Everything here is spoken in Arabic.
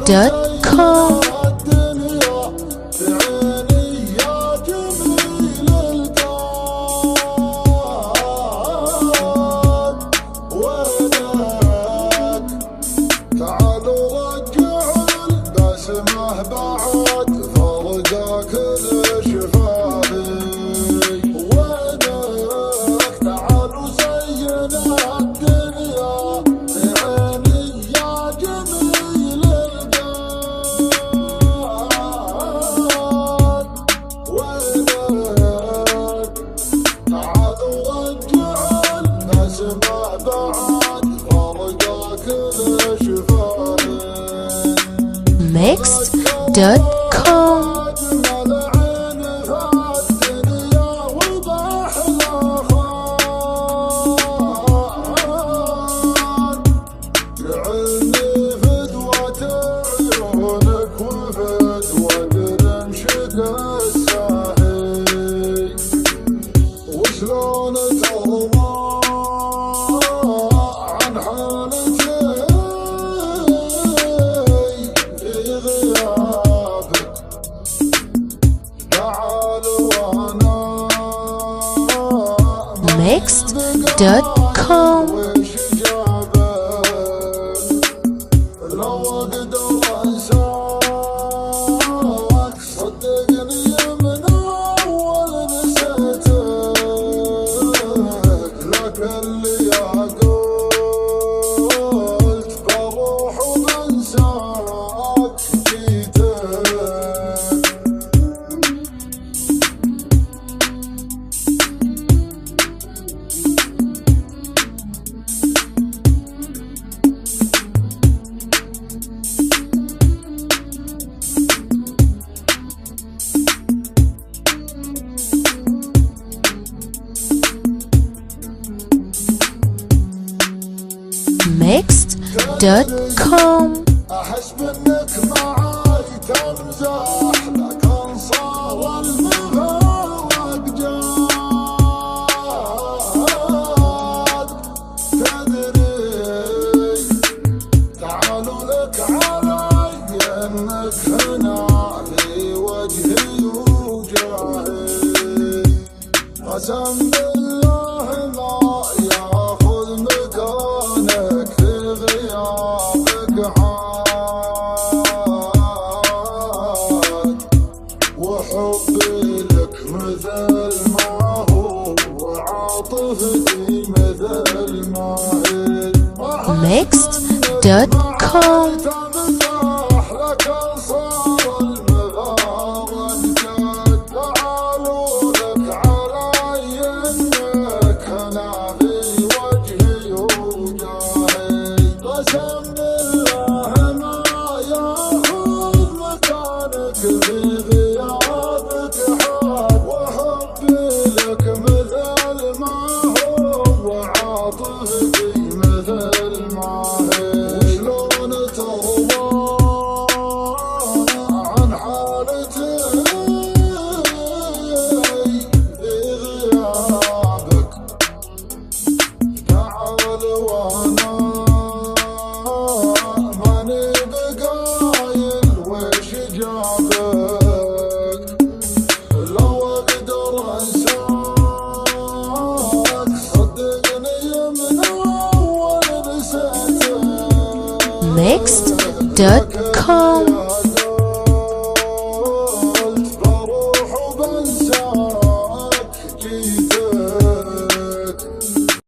Mixed.com. Mixed.com. Mixed.com. أحس منك معاي تمزح لكن صار المفاوض جاد تدري تعالوا لك علي انك هنا في وجهي وجاهي قسم بالله ما ياخذ مكانك في غيابك عاد وحبي لك مثل ما هو وعاطفتي مثل ما هي Mixed.com. تمزح لكن صار المفاوض جاد تعالوا لك علي انك هنا في وجهي وجاهي قسم بالله ما ياخذ مكانك في غيابك حاد وحبي لك مثل ما هو وعاطفتي مثل ما هي وشلون ترضى عن حالتي في غيابك تعال وانا ماني بقايل وش جابك لو اقدر انساك صدقني من اول نسيتك Mixed.com.